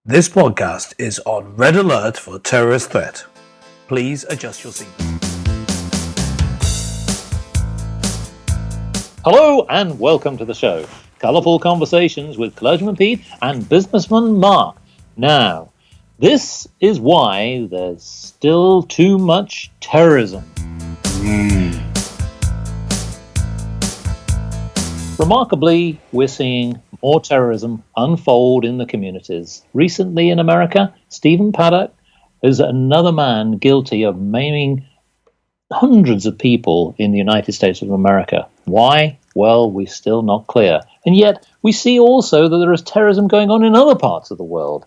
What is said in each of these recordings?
This podcast is on red alert for terrorist threat. Please adjust your seatbelt. Hello and welcome to the show. Colourful conversations with Clergyman Pete and businessman Mark. Now, this is why there's still too much terrorism. Remarkably, we're seeing more terrorism unfold in the communities. Recently in America, Stephen Paddock is another man guilty of maiming hundreds of people in the United States of America. Why? Well, we're still not clear. And yet, we see also that there is terrorism going on in other parts of the world.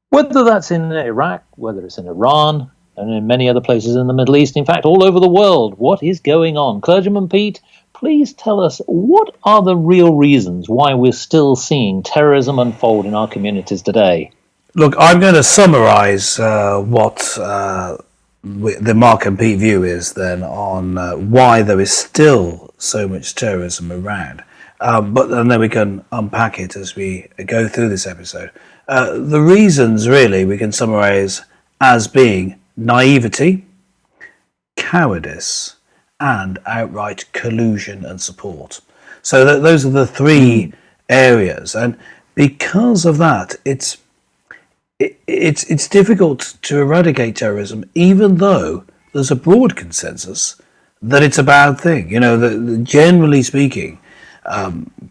Whether that's in Iraq, whether it's in Iran, and in many other places in the Middle East, in fact, all over the world, what is going on? Clergyman Pete, please tell us, what are the real reasons why we're still seeing terrorism unfold in our communities today? Look, I'm going to summarize what the Mark and Pete view is then on why there is still so much terrorism around. And then we can unpack it as we go through this episode. The reasons, really, we can summarize as being naivety, cowardice, and outright collusion and support. So those are the three areas, and because of that, it's difficult to eradicate terrorism, even though there's a broad consensus that it's a bad thing. You know, generally speaking,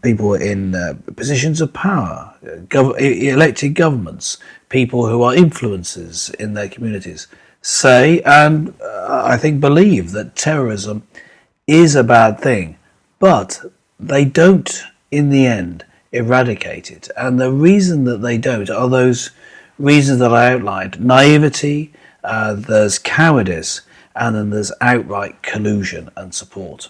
people in positions of power, elected governments, people who are influencers in their communities, say and I think believe that terrorism is a bad thing, but they don't in the end eradicate it. And the reason that they don't are those reasons that I outlined: naivety, there's cowardice, and then there's outright collusion and support.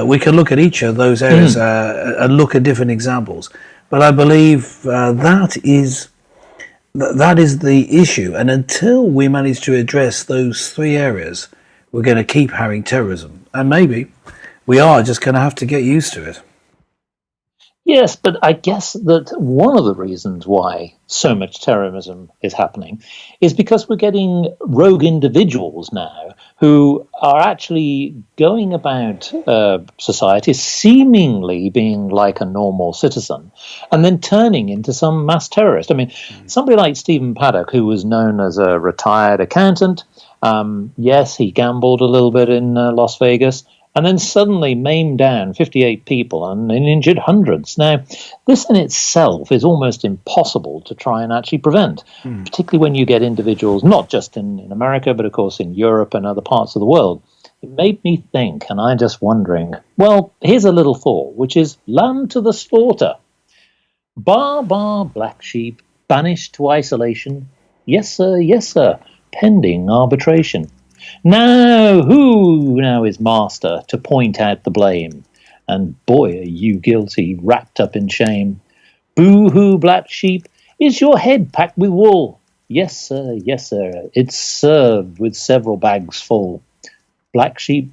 We can look at each of those areas and look at different examples, but I believe that is the issue. And until we manage to address those three areas, we're going to keep having terrorism. And maybe we are just going to have to get used to it. Yes, but I guess that one of the reasons why so much terrorism is happening is because we're getting rogue individuals now who are actually going about society seemingly being like a normal citizen and then turning into some mass terrorist. I mean, somebody like Stephen Paddock, who was known as a retired accountant, yes, he gambled a little bit in Las Vegas, and then suddenly maimed down 58 people and injured hundreds. Now, this in itself is almost impossible to try and actually prevent, particularly when you get individuals, not just in America, but of course in Europe and other parts of the world. It made me think, and I'm just wondering, well, here's a little thought, which is lamb to the slaughter. Bar, black sheep, banished to isolation. Yes, sir, pending arbitration. Now, who now is master to point out the blame? And boy, are you guilty, wrapped up in shame. Boo-hoo, black sheep, is your head packed with wool? Yes, sir, it's served with several bags full. Black sheep,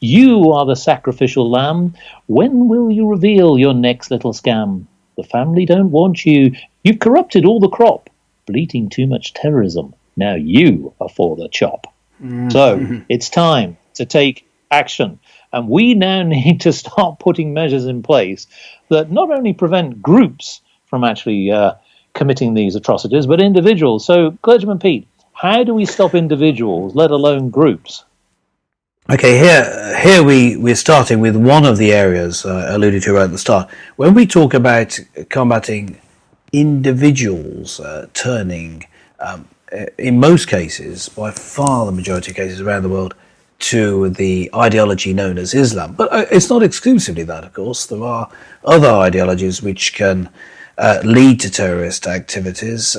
you are the sacrificial lamb. When will you reveal your next little scam? The family don't want you. You've corrupted all the crop. Bleating too much terrorism. Now you are for the chop. So it's time to take action. And we now need to start putting measures in place that not only prevent groups from actually committing these atrocities, but individuals. So, Clergyman Pete, how do we stop individuals, let alone groups? Okay, here we're starting with one of the areas I alluded to right at the start. When we talk about combating individuals turning in most cases, by far the majority of cases around the world, to the ideology known as Islam. But it's not exclusively that, of course. There are other ideologies which can lead to terrorist activities,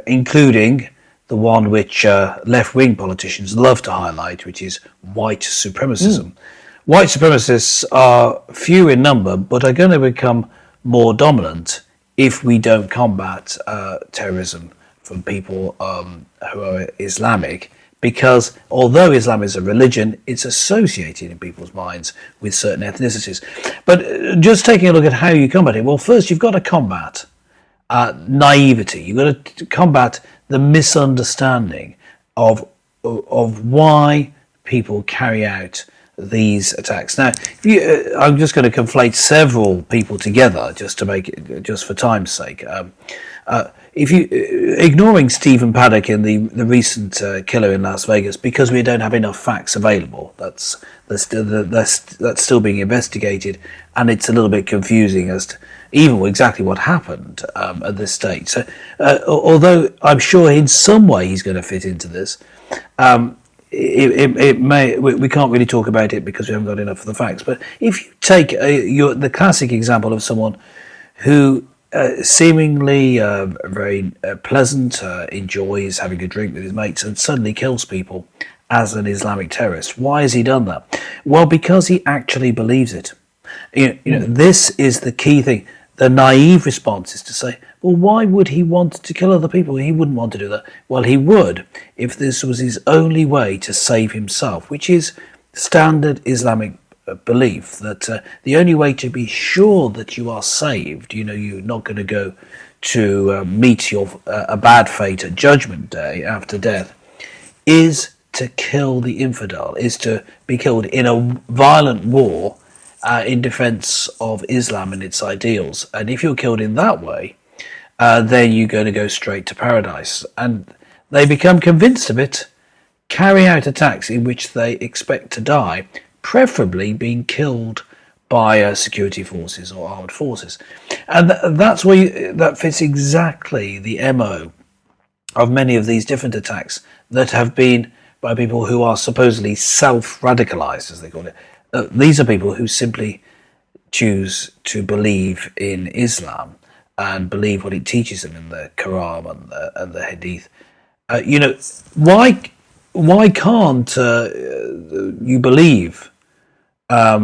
including the one which left-wing politicians love to highlight, which is white supremacism. White supremacists are few in number, but are going to become more dominant if we don't combat terrorism from people who are Islamic, because although Islam is a religion, it's associated in people's minds with certain ethnicities. But just taking a look at how you combat it, well, first you've got to combat naivety. You've got to combat the misunderstanding of why people carry out these attacks. Now, if I'm just going to conflate several people together just to make it, just for time's sake. If you ignoring Stephen Paddock in the recent killer in Las Vegas because we don't have enough facts available, that's still being investigated, and it's a little bit confusing as to even exactly what happened at this stage. So, although I'm sure in some way he's going to fit into this, it may we can't really talk about it because we haven't got enough of the facts. But if you take the classic example of someone who seemingly very pleasant, enjoys having a drink with his mates, and suddenly kills people as an Islamic terrorist. Why has he done that? Well, because he actually believes it. This is the key thing. The naive response is to say, well, why would he want to kill other people? He wouldn't want to do that. Well, he would if this was his only way to save himself, which is standard Islamic belief, that the only way to be sure that you are saved, you're not going to go to meet a bad fate at Judgment Day after death, is to kill the infidel, is to be killed in a violent war in defense of Islam and its ideals. And if you're killed in that way, then you're going to go straight to paradise. And they become convinced of it, carry out attacks in which they expect to die, preferably being killed by security forces or armed forces. And that's where that fits exactly the MO of many of these different attacks that have been by people who are supposedly self-radicalized, as they call it. These are people who simply choose to believe in Islam and believe what it teaches them in the Quran and the Hadith. Why can't you believe a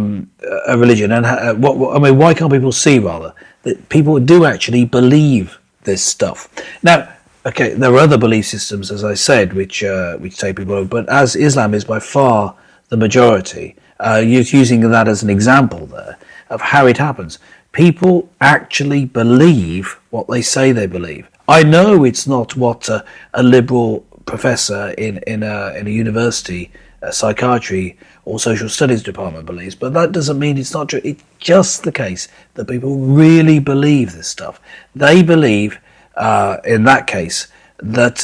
religion? And why can't people see rather that people do actually believe this stuff? Now, okay, there are other belief systems, as I said, which take people, but as Islam is by far the majority, using that as an example there of how it happens. People actually believe what they say they believe. I know it's not what a liberal professor in a university, psychiatry or social studies department believes, but that doesn't mean it's not true. It's just the case that people really believe this stuff. They believe, in that case, that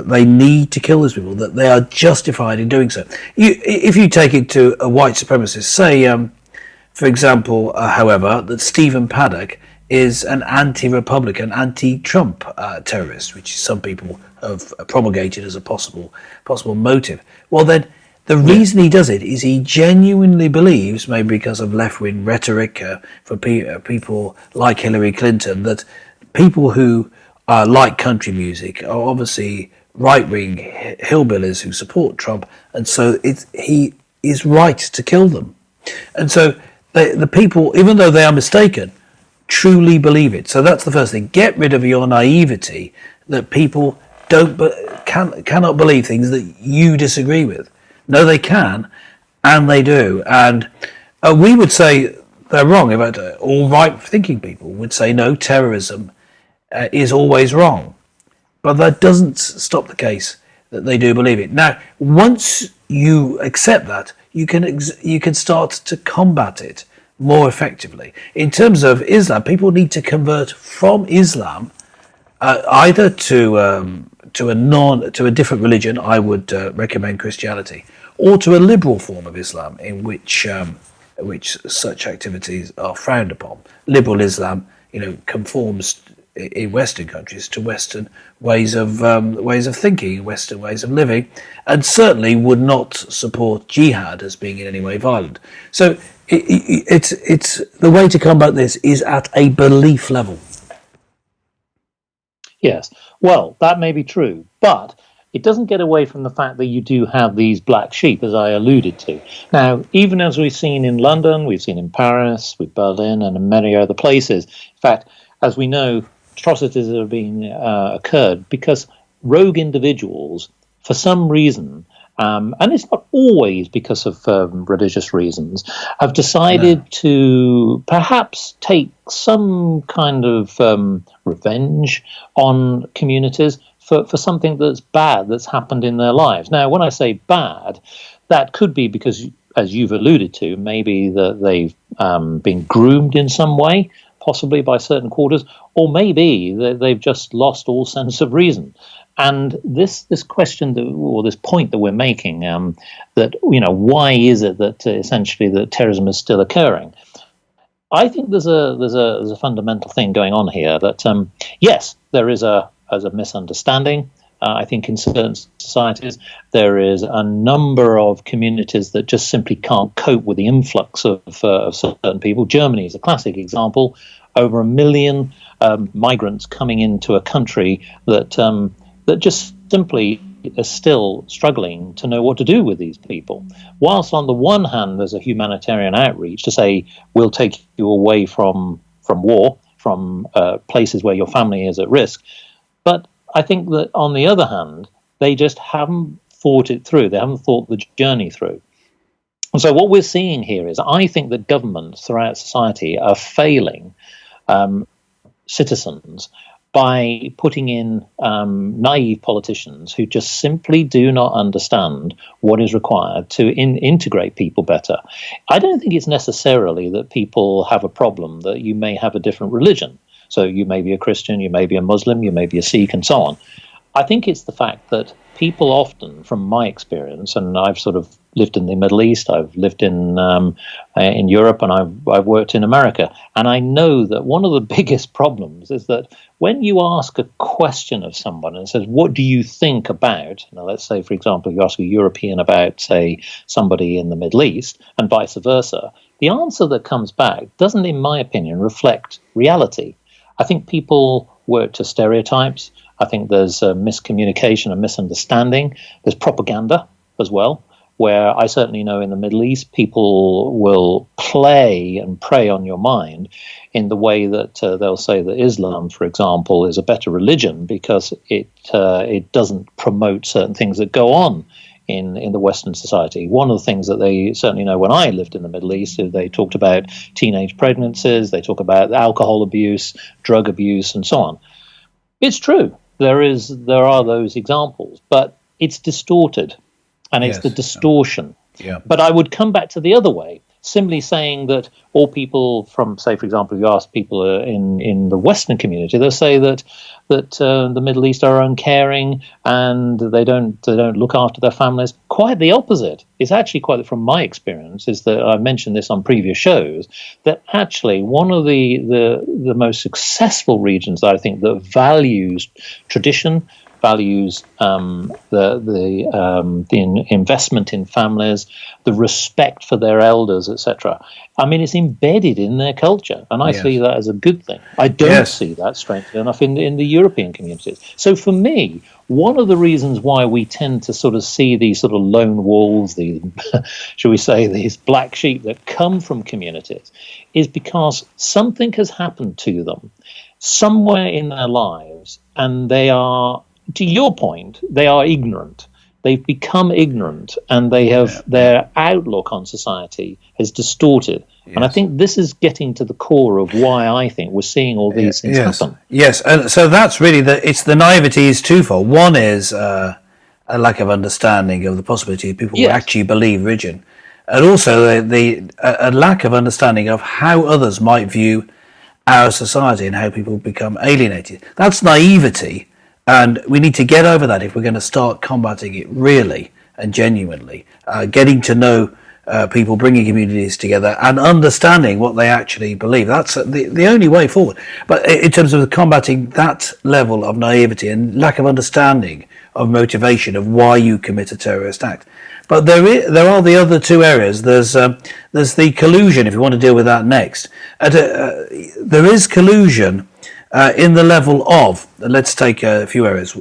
they need to kill those people, that they are justified in doing so. If you take it to a white supremacist, say, for example, however, that Stephen Paddock is an anti-Republican, anti-Trump terrorist, which some people have promulgated as a possible motive. Well, then the reason he does it is he genuinely believes, maybe because of left-wing rhetoric for people like Hillary Clinton, that people who like country music are obviously right-wing hillbillies who support Trump, and so he is right to kill them. And so the people, even though they are mistaken, truly believe it. So that's the first thing. Get rid of your naivety that people cannot believe things that you disagree with. No, they can, and they do. And we would say they're wrong. In fact, all right-thinking people would say, no, terrorism is always wrong. But that doesn't stop the case that they do believe it. Now, once you accept that, you can start to combat it more effectively. In terms of Islam, people need to convert from Islam either to a different religion. I would recommend Christianity, or to a liberal form of Islam in which such activities are frowned upon. Liberal Islam, conforms in Western countries to Western ways of thinking, Western ways of living, and certainly would not support jihad as being in any way violent. So it's the way to combat this is at a belief level. Yes, well, that may be true, but it doesn't get away from the fact that you do have these black sheep, as I alluded to. Now, even as we've seen in London, we've seen in Paris, with Berlin, and in many other places, in fact, as we know, atrocities have been occurred because rogue individuals, for some reason, and it's not always because of religious reasons, have decided to perhaps take some kind of revenge on communities for something that's bad that's happened in their lives. Now, when I say bad, that could be because, as you've alluded to, maybe that they've been groomed in some way, possibly by certain quarters, or maybe they've just lost all sense of reason. And this question, or this point that we're making, that why is it that essentially that terrorism is still occurring? I think there's a fundamental thing going on here that yes, there is a misunderstanding. I think in certain societies there is a number of communities that just simply can't cope with the influx of certain people. Germany is a classic example. Over 1 million migrants coming into a country that just simply are still struggling to know what to do with these people. Whilst on the one hand there's a humanitarian outreach to say we'll take you away from war, from places where your family is at risk, but I think that on the other hand they just haven't thought it through. They haven't thought the journey through. And so what we're seeing here is I think that governments throughout society are failing citizens by putting in naive politicians who just simply do not understand what is required to integrate people better. I don't think it's necessarily that people have a problem that you may have a different religion. So you may be a Christian, you may be a Muslim, you may be a Sikh, and so on. I think it's the fact that people often, from my experience, and I've sort of lived in the Middle East, I've lived in Europe, and I've worked in America, and I know that one of the biggest problems is that when you ask a question of someone and says, "What do you think about?" Now, let's say, for example, you ask a European about, say, somebody in the Middle East, and vice versa, the answer that comes back doesn't, in my opinion, reflect reality. I think people work to stereotypes. I think there's miscommunication and misunderstanding. There's propaganda as well, where I certainly know in the Middle East, people will play and prey on your mind in the way that they'll say that Islam, for example, is a better religion because it doesn't promote certain things that go on in the Western society. One of the things that they certainly know when I lived in the Middle East is they talked about teenage pregnancies, they talk about alcohol abuse, drug abuse, and so on. It's true. There are those examples, but it's distorted, and it's the distortion. Yeah. But I would come back to the other way, simply saying that all people from, say, for example, if you ask people in the Western community, they'll say that the Middle East are uncaring and they don't look after their families. Quite the opposite. It's actually quite, from my experience, is that I mentioned this on previous shows, that actually one of the most successful regions, I think, that values tradition, values the investment in families, the respect for their elders, etc. I mean, it's embedded in their culture, and I see that as a good thing. I don't see that, strangely enough, in the European communities. So for me, one of the reasons why we tend to sort of see these sort of lone wolves, these, shall we say, these black sheep that come from communities, is because something has happened to them somewhere in their lives, and they are, to your point, they are ignorant. They've become ignorant, and they have their outlook on society is distorted. Yes. And I think this is getting to the core of why I think we're seeing all these things happen. Yes, and so that's really the naivety is twofold. One is a lack of understanding of the possibility of people who actually believe religion, and also a lack of understanding of how others might view our society and how people become alienated. That's naivety. And we need to get over that if we're going to start combating it really and genuinely, getting to know people, bringing communities together and understanding what they actually believe. That's the only way forward. But in terms of combating that level of naivety and lack of understanding of motivation of why you commit a terrorist act. But there are the other two areas. There's the collusion, if you want to deal with that next. There is collusion in the level of, let's take a few areas,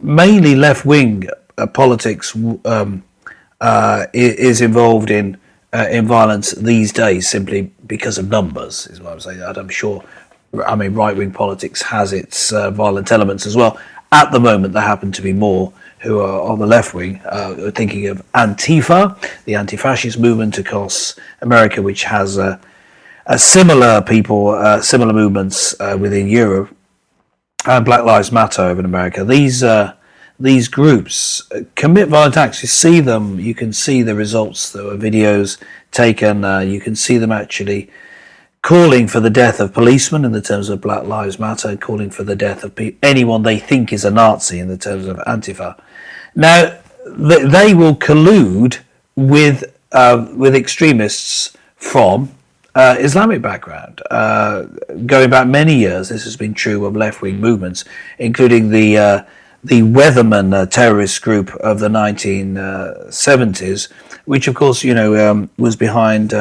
mainly left-wing politics is involved in violence these days simply because of numbers, is what I'm saying. I'm sure, I mean, right-wing politics has its violent elements as well. At the moment, there happen to be more who are on the left wing, are thinking of Antifa, the anti-fascist movement across America, which has a similar people, similar movements within Europe, and Black Lives Matter over in America. These groups commit violent acts. You see them. You can see the results. There were videos taken. You can see them actually calling for the death of policemen in the terms of Black Lives Matter, calling for the death of anyone they think is a Nazi in the terms of Antifa. Now, they will collude with extremists from Islamic background. Going back many years, this has been true of left-wing movements, including the Weatherman terrorist group of the 1970s, which, of course, was behind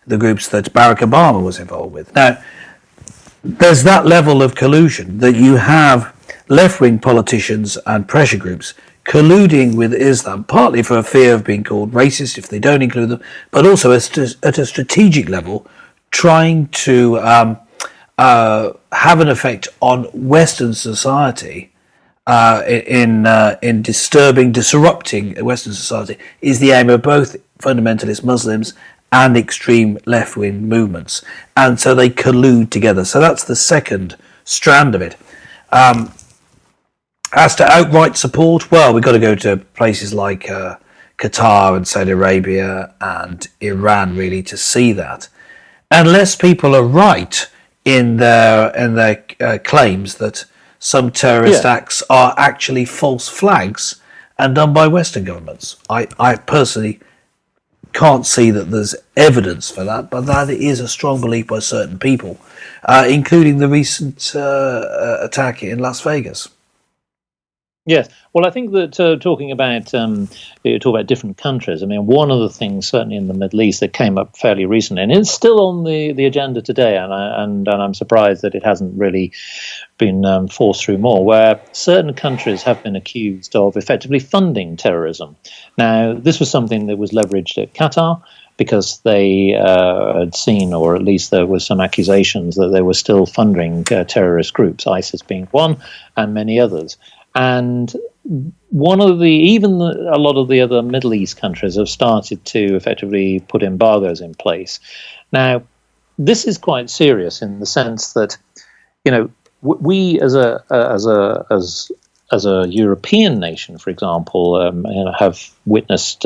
the groups that Barack Obama was involved with. Now, there's that level of collusion that you have left-wing politicians and pressure groups colluding with Islam, partly for a fear of being called racist if they don't include them, but also at a strategic level, trying to have an effect on Western society in disrupting Western society is the aim of both fundamentalist Muslims and extreme left-wing movements. And so they collude together. So that's the second strand of it. As to outright support, well, we've got to go to places like Qatar and Saudi Arabia and Iran really to see that. Unless people are right in their claims that some terrorist acts are actually false flags and done by Western governments. I personally can't see that there's evidence for that, but that is a strong belief by certain people, including the recent attack in Las Vegas. Yes. Well, I think that talking about you talk about different countries. I mean, one of the things certainly in the Middle East that came up fairly recently, and it's still on the agenda today, and I'm surprised that it hasn't really been forced through more, where certain countries have been accused of effectively funding terrorism. Now, this was something that was leveraged at Qatar, because they had seen, or at least there was some accusations that they were still funding terrorist groups, ISIS being one, and many others. And a lot of the other Middle East countries have started to effectively put embargoes in place. Now, this is quite serious in the sense that, we as a European nation, for example, have witnessed,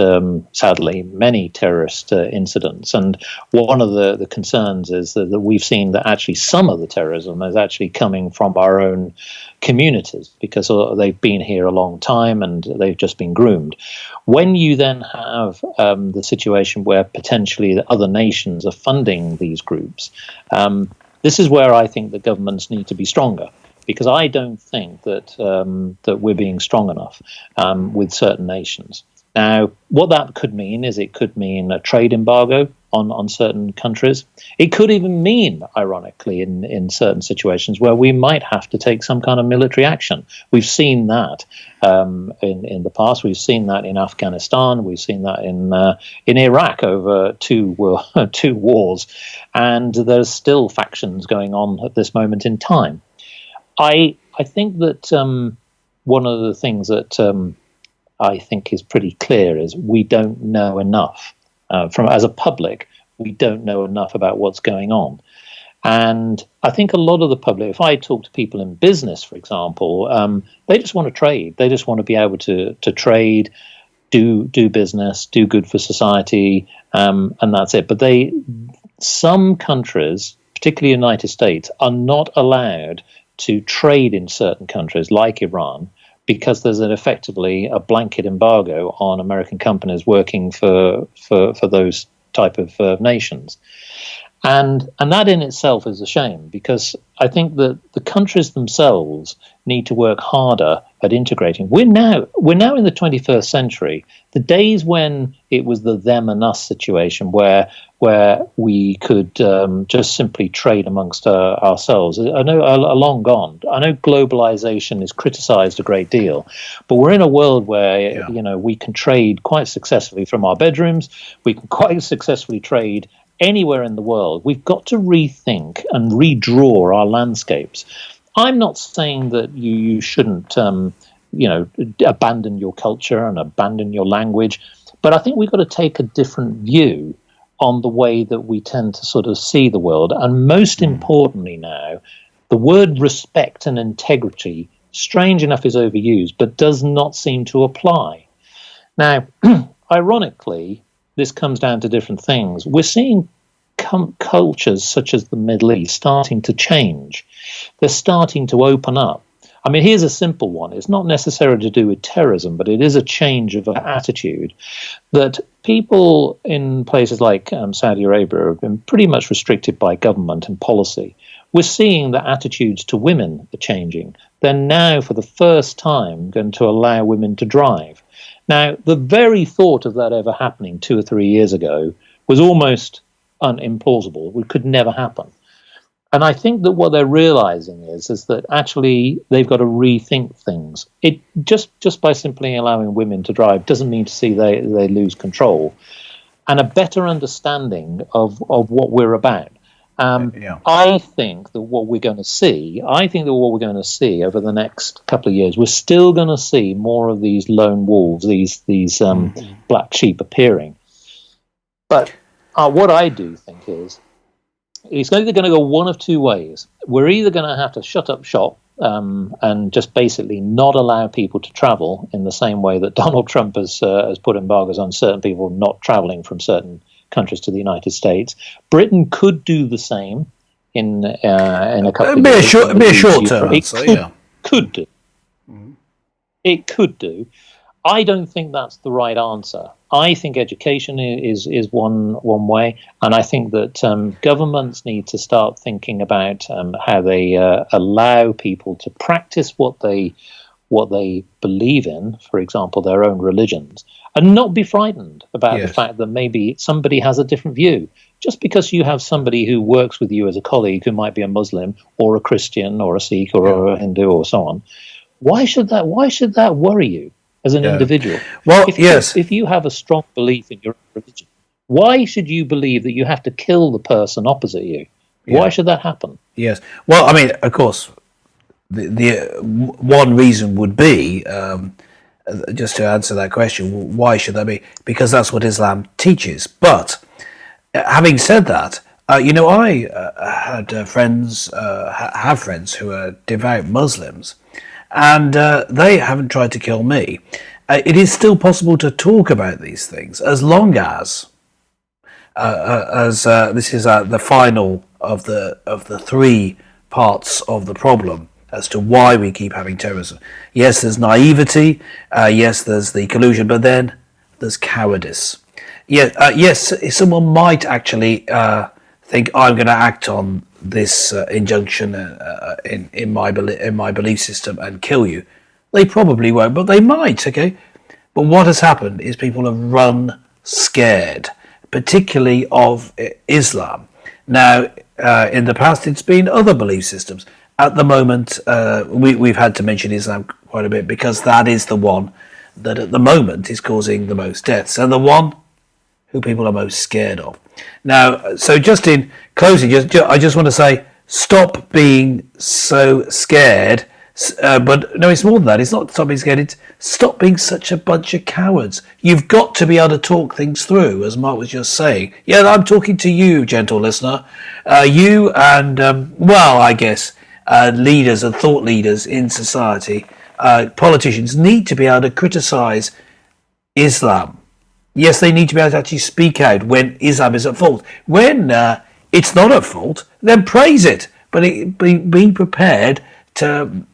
sadly, many terrorist incidents. And one of the concerns is that we've seen that actually some of the terrorism is actually coming from our own communities because they've been here a long time and they've just been groomed. When you then have the situation where potentially the other nations are funding these groups, this is where I think the governments need to be stronger. Because I don't think that we're being strong enough with certain nations. Now, what that could mean is it could mean a trade embargo on certain countries. It could even mean, ironically, in certain situations where we might have to take some kind of military action. We've seen that in the past. We've seen that in Afghanistan. We've seen that in Iraq over two wars. And there's still factions going on at this moment in time. I think that one of the things that I think is pretty clear is we don't know enough. As a public, we don't know enough about what's going on. And I think a lot of the public, if I talk to people in business, for example, they just want to trade. They just want to be able to trade, do business, do good for society, and that's it. But some countries, particularly the United States, are not allowed to trade in certain countries like Iran because there's effectively a blanket embargo on American companies working for those type of nations. And that in itself is a shame because I think that the countries themselves need to work harder at integrating. We're now in the 21st century. The days when it was the them and us situation where we could just simply trade amongst ourselves are long gone. I know globalization is criticized a great deal, but we're in a world where we can trade quite successfully from our bedrooms. We can quite successfully trade anywhere in the world. We've got to rethink and redraw our landscapes. I'm not saying that you shouldn't abandon your culture and abandon your language. But I think we've got to take a different view on the way that we tend to sort of see the world. And most importantly now, the word respect and integrity, strange enough, is overused, but does not seem to apply. Now, ironically, this comes down to different things. We're seeing cultures such as the Middle East starting to change. They're starting to open up. I mean, here's a simple one. It's not necessarily to do with terrorism, but it is a change of attitude that people in places like Saudi Arabia have been pretty much restricted by government and policy. We're seeing that attitudes to women are changing. They're now, for the first time, going to allow women to drive. Now, the very thought of that ever happening 2 or 3 years ago was almost implausible. It could never happen. And I think that what they're realizing is that actually they've got to rethink things. It just by simply allowing women to drive doesn't mean to see they lose control. And a better understanding of what we're about. I think that what we're going to see over the next couple of years, we're still going to see more of these lone wolves, these black sheep appearing. But what I do think is, it's either going to go one of two ways. We're either going to have to shut up shop and just basically not allow people to travel in the same way that Donald Trump has put embargoes on certain people not traveling from certain countries to the United States. Britain could do the same in a couple of years. It'd be a short-term answer, yeah. Could do. Mm-hmm. It could do. I don't think that's the right answer. I think education is one way, and I think that governments need to start thinking about how they allow people to practice what they believe in, for example, their own religions, and not be frightened about the fact that maybe somebody has a different view. Just because you have somebody who works with you as a colleague who might be a Muslim or a Christian or a Sikh or a Hindu or so on, why should that worry you as an individual? Well, if you have a strong belief in your religion, why should you believe that you have to kill the person opposite you? Why should that happen? Yes. Well, I mean, of course, the one reason would be, just to answer that question, why should that be? Because that's what Islam teaches. But having said that, I had friends, have friends who are devout Muslims, and they haven't tried to kill me. It is still possible to talk about these things as long as this is the final of the three parts of the problem as to why we keep having terrorism. Yes, there's naivety. Yes, there's the collusion, but then there's cowardice. Yes, someone might actually think, I'm going to act on this injunction in my belief system and kill you. They probably won't, but they might. Okay, but what has happened is people have run scared, particularly of Islam. Now, in the past, it's been other belief systems. At the moment, we've had to mention Islam quite a bit because that is the one that at the moment is causing the most deaths and the one who people are most scared of. Now, so just in closing, I just want to say, stop being so scared. But no, it's more than that. It's not stop being scared. It's stop being such a bunch of cowards. You've got to be able to talk things through, as Mark was just saying. Yeah, I'm talking to you, gentle listener. You and, I guess, leaders and thought leaders in society, politicians need to be able to criticise Islam. Yes, they need to be able to actually speak out when Islam is at fault. When it's not at fault, then praise it. But be prepared to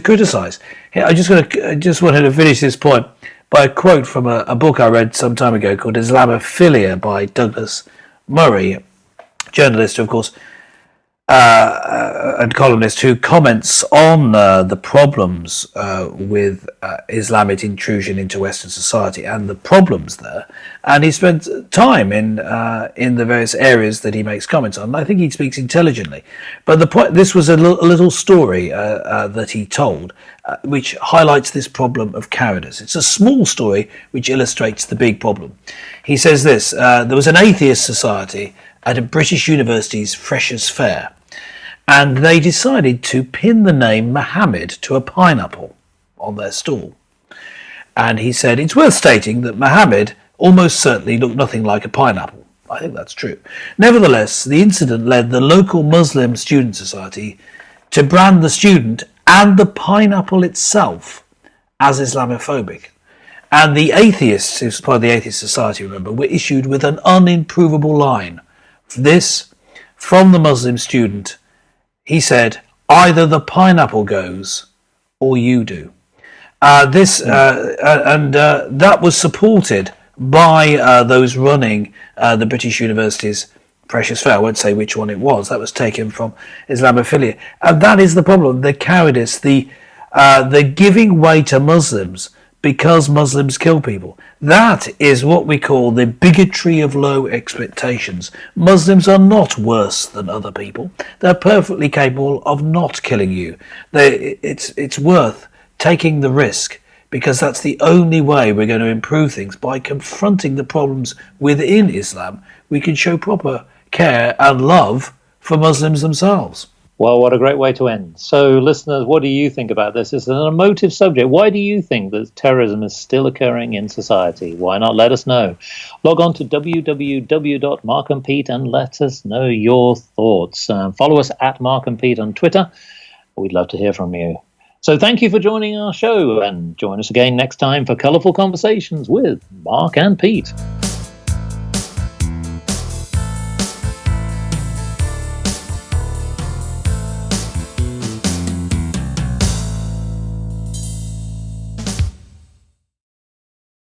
criticise. I just wanted to finish this point by a quote from a book I read some time ago called Islamophilia by Douglas Murray, journalist, of course, and columnist who comments on the problems with Islamic intrusion into Western society and the problems there. And he spent time in the various areas that he makes comments on. I think he speaks intelligently. But the point, this was a little story that he told, which highlights this problem of cowardice. It's a small story which illustrates the big problem. He says this: there was an atheist society at a British university's Freshers' Fair, and they decided to pin the name Muhammad to a pineapple. on their stall. And he said, it's worth stating that Muhammad almost certainly looked nothing like a pineapple. I think that's true. Nevertheless, the incident led the local Muslim student society to brand the student and the pineapple itself as Islamophobic. And the atheists, who was part of the Atheist Society, remember, were issued with an unimprovable line. This, from the Muslim student, he said, either the pineapple goes or you do. That was supported by those running the British university's Precious Fair. I won't say which one it was. That was taken from Islamophilia. And that is the problem, the cowardice, the giving way to Muslims because Muslims kill people. That is what we call the bigotry of low expectations. Muslims are not worse than other people. They're perfectly capable of not killing you. It's worth taking the risk, because that's the only way we're going to improve things. By confronting the problems within Islam, we can show proper care and love for Muslims themselves. Well, what a great way to end. So, listeners, what do you think about this? It's an emotive subject. Why do you think that terrorism is still occurring in society? Why not let us know? Log on to www.markandpete and let us know your thoughts. Follow us at Mark and Pete on Twitter. We'd love to hear from you. So thank you for joining our show, and join us again next time for Colourful Conversations with Mark and Pete.